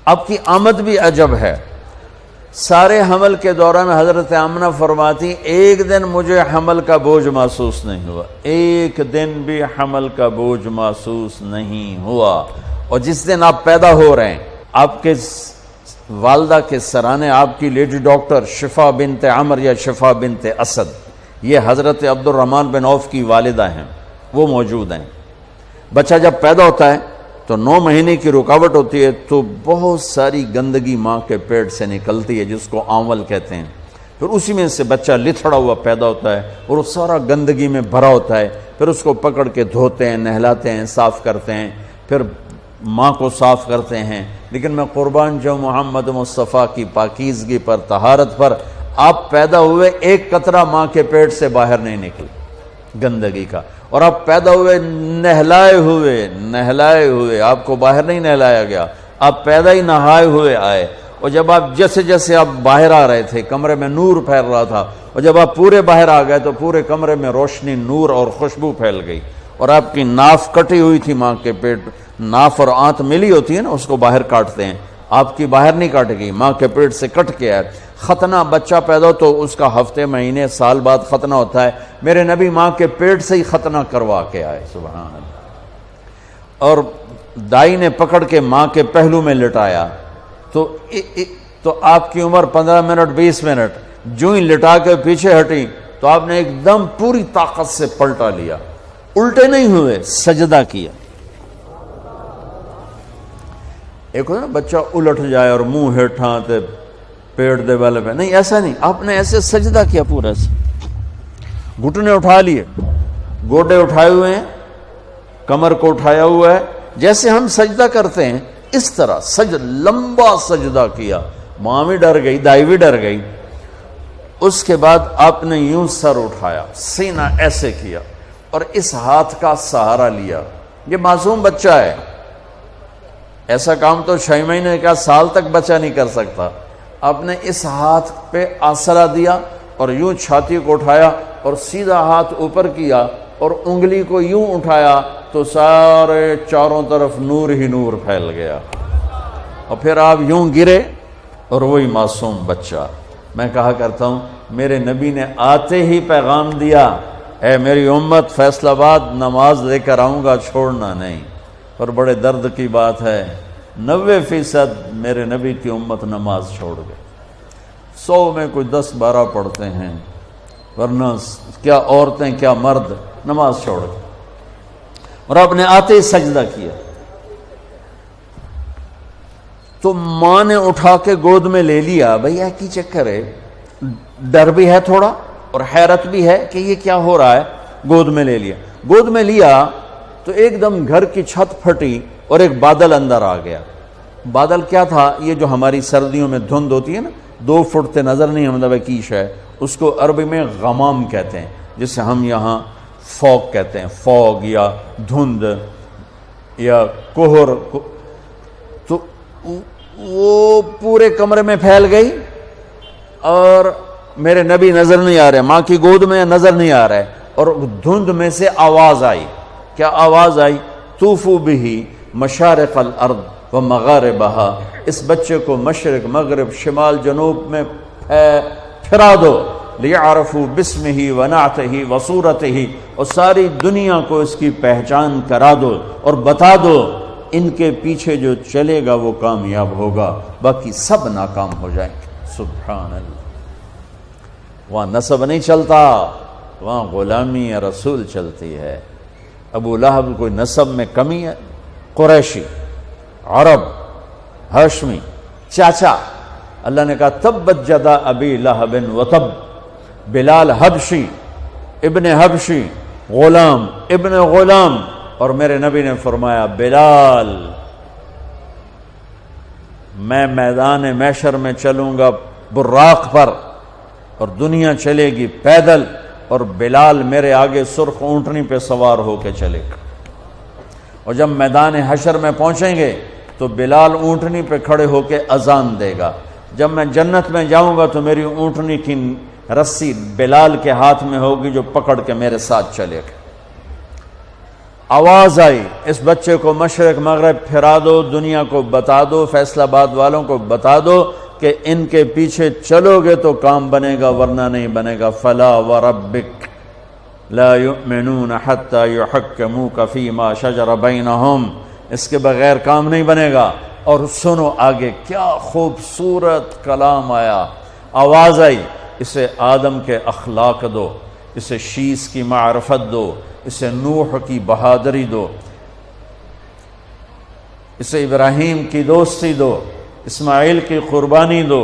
آپ کی آمد بھی عجب ہے۔ سارے حمل کے دوران حضرت آمنہ فرماتی ایک دن مجھے حمل کا بوجھ محسوس نہیں ہوا، ایک دن بھی حمل کا بوجھ محسوس نہیں ہوا۔ اور جس دن آپ پیدا ہو رہے ہیں، آپ کے والدہ کے سرانے آپ کی لیڈی ڈاکٹر شفا بنت عمر یا شفا بنت اسد، یہ حضرت عبد الرحمن بن عوف کی والدہ ہیں، وہ موجود ہیں۔ بچہ جب پیدا ہوتا ہے تو 9 مہینے کی رکاوٹ ہوتی ہے، تو بہت ساری گندگی ماں کے پیٹ سے نکلتی ہے جس کو آنول کہتے ہیں، پھر اسی میں سے بچہ لتھڑا ہوا پیدا ہوتا ہے اور وہ سارا گندگی میں بھرا ہوتا ہے، پھر اس کو پکڑ کے دھوتے ہیں، نہلاتے ہیں، صاف کرتے ہیں، پھر ماں کو صاف کرتے ہیں۔ لیکن میں قربان جو محمد مصطفیٰ کی پاکیزگی پر، طہارت پر، آپ پیدا ہوئے ایک قطرہ ماں کے پیٹ سے باہر نہیں نکلی گندگی کا، اور آپ پیدا ہوئے نہلائے ہوئے، آپ کو باہر نہیں نہلایا گیا، آپ پیدا ہی نہائے ہوئے آئے۔ اور جب آپ جیسے جیسے آپ باہر آ رہے تھے کمرے میں نور پھیل رہا تھا، اور جب آپ پورے باہر آ گئے تو پورے کمرے میں روشنی، نور اور خوشبو پھیل گئی۔ اور آپ کی ناف کٹی ہوئی تھی ماں کے پیٹ، ناف اور آنت ملی ہوتی ہے نا، اس کو باہر کاٹتے ہیں، آپ کی باہر نہیں کاٹ گئی، ماں کے پیٹ سے کٹ کے آئے۔ ختنہ بچہ پیدا ہو تو اس کا ہفتے، مہینے، سال بعد ختنہ ہوتا ہے، میرے نبی ماں کے پیٹ سے ہی ختنہ کروا کے آئے، سبحان اللہ۔ اور دائی نے پکڑ کے ماں کے پہلو میں لٹایا تو آپ کی عمر 15 منٹ 20 منٹ، جو ہی لٹا کے پیچھے ہٹی تو آپ نے ایک دم پوری طاقت سے پلٹا لیا، الٹے نہیں ہوئے، سجدہ کیا۔ ایک ہوتا نا بچہ الٹ جائے اور منہ ہیٹھاں تے پیڑ دے والے پہ، نہیں ایسا نہیں، آپ نے ایسے سجدہ کیا، پورا سے گھٹنے اٹھا لیے، گوڈے اٹھائے ہوئے ہیں، کمر کو اٹھایا ہوا ہے، جیسے ہم سجدہ کرتے ہیں اس طرح لمبا سجدہ کیا۔ ماں بھی ڈر گئی، دائی بھی ڈر گئی۔ اس کے بعد آپ نے یوں سر اٹھایا، سینہ ایسے کیا اور اس ہاتھ کا سہارا لیا۔ یہ معصوم بچہ ہے، ایسا کام تو 6 مہینے کا، سال تک بچہ نہیں کر سکتا۔ آپ نے اس ہاتھ پہ آسرا دیا اور یوں چھاتی کو اٹھایا اور سیدھا ہاتھ اوپر کیا اور انگلی کو یوں اٹھایا تو سارے چاروں طرف نور ہی نور پھیل گیا، اور پھر آپ یوں گرے اور وہی معصوم بچہ۔ میں کہا کرتا ہوں میرے نبی نے آتے ہی پیغام دیا، اے میری امت، فیصل آباد نماز لے کر آؤں گا، چھوڑنا نہیں۔ اور بڑے درد کی بات ہے 90% میرے نبی کی امت نماز چھوڑ گئے، 100 میں کوئی 10-12 پڑھتے ہیں، ورنہ کیا عورتیں کیا مرد نماز چھوڑ گئے۔ اور آپ نے آتے ہی سجدہ کیا تو ماں نے اٹھا کے گود میں لے لیا۔ بھئی کی چکر ہے، ڈر بھی ہے تھوڑا اور حیرت بھی ہے کہ یہ کیا ہو رہا ہے۔ گود میں لے لیا، گود میں لیا تو ایک دم گھر کی چھت پھٹی اور ایک بادل اندر آ گیا۔ بادل کیا تھا؟ یہ جو ہماری سردیوں میں دھند ہوتی ہے نا، 2 فٹ تے نظر نہیں مطلب کیش ہے، اس کو عربی میں غمام کہتے ہیں، جسے ہم یہاں فوگ کہتے ہیں، فوگ یا دھند یا کوہر۔ تو وہ پورے کمرے میں پھیل گئی اور میرے نبی نظر نہیں آ رہے، ماں کی گود میں نظر نہیں آ رہا ہے، اور دھند میں سے آواز آئی۔ کیا آواز آئی؟ طوفوا بہ مشارق الارض و مغاربہا، اس بچے کو مشرق، مغرب، شمال، جنوب میں پھرا دو، لیعرفوا باسمہ و نعتہ و صورتہ، اور ساری دنیا کو اس کی پہچان کرا دو اور بتا دو، ان کے پیچھے جو چلے گا وہ کامیاب ہوگا، باقی سب ناکام ہو جائیں گے۔ سبحان اللہ۔ وہاں نسب نہیں چلتا، وہاں غلامی رسول چلتی ہے۔ ابو لہب کوئی نسب میں کمی ہے؟ قریشی، عرب، ہاشمی، چاچا۔ اللہ نے کہا تبت جدا ابی لہب وتب، بلال حبشی، ابن حبشی، غلام ابن غلام۔ اور میرے نبی نے فرمایا بلال، میں میدان محشر میں چلوں گا براق پر اور دنیا چلے گی پیدل، اور بلال میرے آگے سرخ اونٹنی پہ سوار ہو کے چلے گا۔ اور جب میدان حشر میں پہنچیں گے تو بلال اونٹنی پہ کھڑے ہو کے اذان دے گا۔ جب میں جنت میں جاؤں گا تو میری اونٹنی کی رسی بلال کے ہاتھ میں ہوگی جو پکڑ کے میرے ساتھ چلے گا۔ آواز آئی اس بچے کو مشرق مغرب پھرا دو، دنیا کو بتا دو، فیصل آباد والوں کو بتا دو کہ ان کے پیچھے چلو گے تو کام بنے گا ورنہ نہیں بنے گا۔ فلا وربک لا یؤمنون حتی یحکموک فیما شجر بینہم، اس کے بغیر کام نہیں بنے گا۔ اور سنو آگے کیا خوبصورت کلام آیا، آواز آئی، اسے آدم کے اخلاق دو، اسے شیس کی معرفت دو، اسے نوح کی بہادری دو، اسے ابراہیم کی دوستی دو، اسماعیل کی قربانی دو،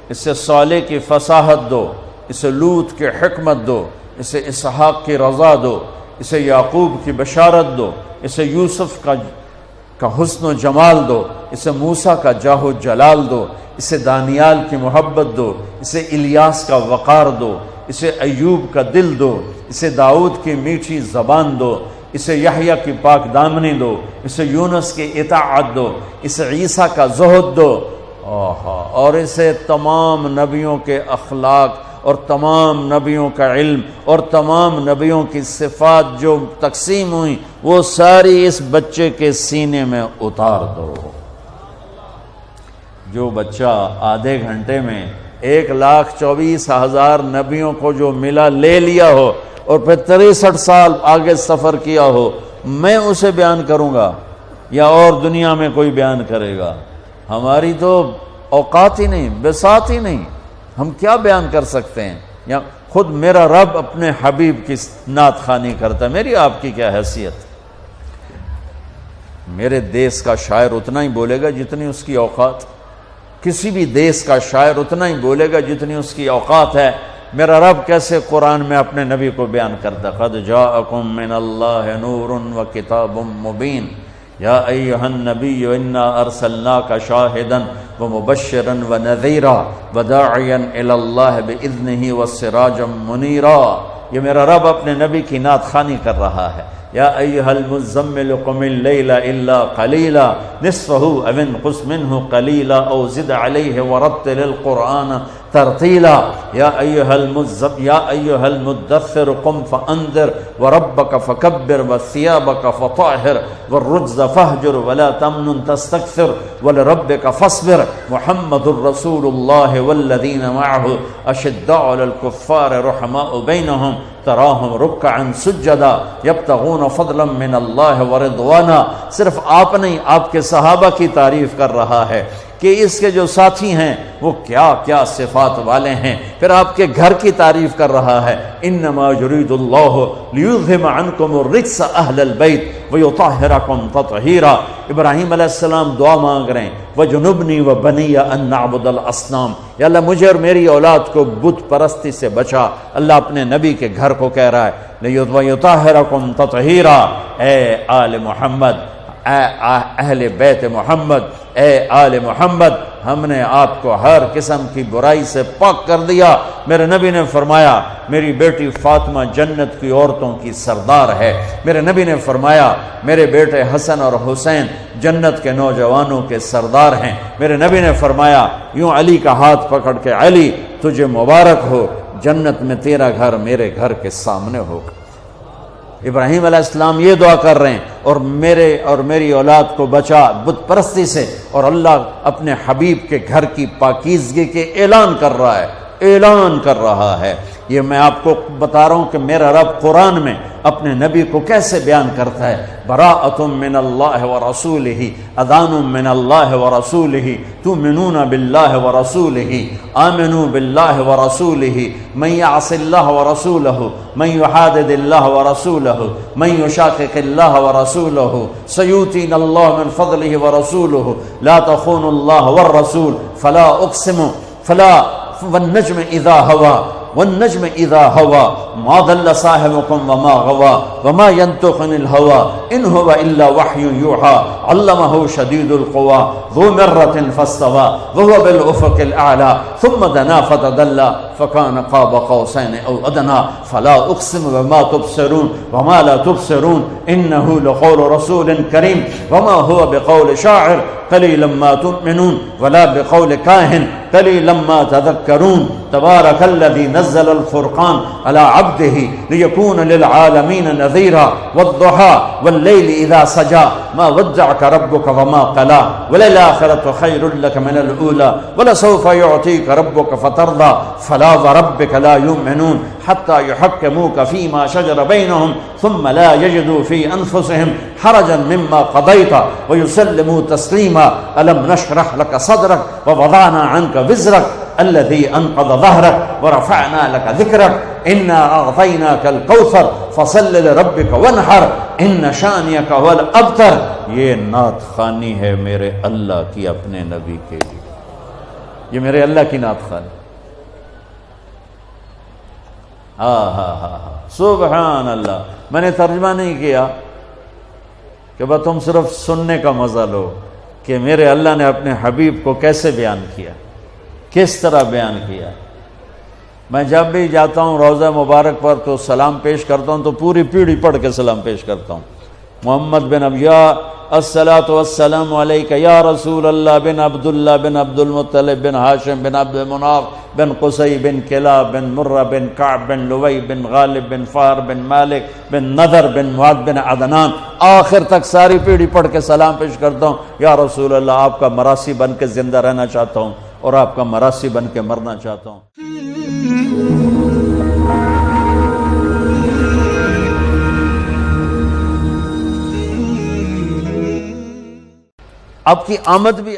اسے صالح کی فصاحت دو، اسے لوط کی حکمت دو، اسے اسحاق کی رضا دو، اسے یعقوب کی بشارت دو، اسے یوسف کا حسن و جمال دو، اسے موسیٰ کا جاہ و جلال دو، اسے دانیال کی محبت دو، اسے الیاس کا وقار دو، اسے ایوب کا دل دو، اسے داؤد کی میٹھی زبان دو، اسے یحییٰ کی پاک دامنی دو، اسے یونس کی اطاعت دو، اسے عیسیٰ کا زہد دو، اور اسے تمام نبیوں کے اخلاق اور تمام نبیوں کا علم اور تمام نبیوں کی صفات جو تقسیم ہوئی وہ ساری اس بچے کے سینے میں اتار دو۔ جو بچہ آدھے گھنٹے میں 1,24,000 نبیوں کو جو ملا لے لیا ہو اور پھر 63 سال آگے سفر کیا ہو، میں اسے بیان کروں گا یا اور دنیا میں کوئی بیان کرے گا؟ ہماری تو اوقات ہی نہیں، بساط ہی نہیں، ہم کیا بیان کر سکتے ہیں؟ یا خود میرا رب اپنے حبیب کی نعت خوانی کرتا ہے، میری آپ کی کیا حیثیت؟ میرے دیس کا شاعر اتنا ہی بولے گا جتنی اس کی اوقات، کسی بھی دیس کا شاعر اتنا ہی بولے گا جتنی اس کی اوقات ہے۔ میرا رب کیسے قرآن میں اپنے نبی کو بیان کرتا، قد جاءکم من اللہ نور و کتاب مبین یا ایہا النبی انا ارسلناک شاہدا ومبشرا ونذیرا وداعیا الی اللہ باذنہ وسراجا منیرا۔ یہ میرا رب اپنے نبی کی نعت خوانی کر رہا ہے۔ یا ایہا المزمل قم اللیل الا قلیلا نصفہ او انقص منہ قلیلا او زد علیہ ورتل القرآن ترتیلا۔ یا ایہا المدثر قم فانذر وربک فکبر وثیابک فطہر والرجز فہجر ولا تمنن تستکثر ولربک فاصبر محمد رسول اللہ والذین معہ اشداء علی الکفار رحماء بینہم تراہم رکعا سجدا یبتغون فضلا من اللہ ورضوانا۔ صرف آپ نہیں، آپ کے صحابہ کی تعریف کر رہا ہے کہ اس کے جو ساتھی ہیں وہ کیا کیا صفات والے ہیں، پھر آپ کے گھر کی تعریف کر رہا ہے۔ انما یرید اللہ لیذہب عنکم الرجس اہل البیت ویطہرکم تطہیرا۔ ابراہیم علیہ السلام دعا مانگ رہے ہیں، وجنبنی وبنی ان نعبد الاصنام، یا اللہ مجھے اور میری اولاد کو بت پرستی سے بچا۔ اللہ اپنے نبی کے گھر کو کہہ رہا ہے ویطہرکم تطہیرا۔ اے آل محمد، اے اہل بیت محمد، اے آل محمد، ہم نے آپ کو ہر قسم کی برائی سے پاک کر دیا۔ میرے نبی نے فرمایا میری بیٹی فاطمہ جنت کی عورتوں کی سردار ہے۔ میرے نبی نے فرمایا میرے بیٹے حسن اور حسین جنت کے نوجوانوں کے سردار ہیں۔ میرے نبی نے فرمایا یوں علی کا ہاتھ پکڑ کے، علی تجھے مبارک ہو، جنت میں تیرا گھر میرے گھر کے سامنے ہوگا۔ ابراہیم علیہ السلام یہ دعا کر رہے ہیں اور میرے اور میری اولاد کو بچا بت پرستی سے، اور اللہ اپنے حبیب کے گھر کی پاکیزگی کے اعلان کر رہا ہے، اعلان کر رہا ہے۔ یہ میں آپ کو بتا رہا ہوں کہ میرا رب قرآن میں اپنے نبی کو کیسے بیان کرتا ہے۔ براءۃ من اللہ ورسولہ، اذان من اللہ ورسولہ، تؤمنون باللہ ورسولہ، آمنوا باللہ ورسولہ، من یعص اللہ ورسولہ، من یحادد اللہ ورسولہ، من یشاقق اللہ ورسولہ، سیؤتینا اللہ من فضلہ ورسولہ، لا تخونوا اللہ والرسول، فلا اقسم والنجم اذا ہوا، والنجم اذا ہوا، ما ضل صاحبكم وما غوا، وما ينطق عن الهوى ان هو الا وحي يوحى، علمہ شدید القوى ذو مرۃ فاستوى وهو بالافق الاعلى ثم دنا فتدلى فكان قاب قوسين او ادنى فلا اقسم بما تبصرون وما لا تبصرون انه لقول رسول کریم وما هو بقول شاعر قلیلا ما تؤمنون ولا بقول کاہن قلیلا ما تذکرون تبارک الذی نزل الفرقان على عبده لیکون للعالمین نذیرا والضحى واللیل اذا سجى ما ودعك ربك وما قلى وللآخرة خیر لك من الأولى ولسوف يعطيك ربك فترضى فلا وربك لا يؤمنون حتى يحكموك فيما شجر بينهم ثم لا يجدوا في أنفسهم حرجا مما قضيت ويسلموا تسليما ألم نشرح لك صدرك ووضعنا عنك وزرك الذي أنقض ظهرك ورفعنا لك ذكرك إنا أعطيناك الكوثر فصل لربك وانحر إن شانئك هو الأبتر. یہ نعت خوانی ہے میرے اللہ کی اپنے نبی کے لیے. یہ میرے اللہ کی نعت خوانی. سبحان اللہ. میں نے ترجمہ نہیں کیا کہ بس تم صرف سننے کا مزہ لو کہ میرے اللہ نے اپنے حبیب کو کیسے بیان کیا، کس طرح بیان کیا. میں جب بھی جاتا ہوں روضہ مبارک پر تو سلام پیش کرتا ہوں تو پوری پیڑھی پڑھ کے سلام پیش کرتا ہوں. محمد بن ابیا الصلاۃ والسلام علیک یا رسول اللہ بن عبداللہ بن عبد المطلب بن ہاشم بن عبد مناف بن قصی بن کلاب بن مرہ بن کعب بن لوی بن غالب بن فار بن مالک بن نذر بن معد بن عدنان. آخر تک ساری پیڑھی پڑھ کے سلام پیش کرتا ہوں. یا رسول اللہ آپ کا مراسی بن کے زندہ رہنا چاہتا ہوں اور آپ کا مراسی بن کے مرنا چاہتا ہوں. آپ کی آمد بھی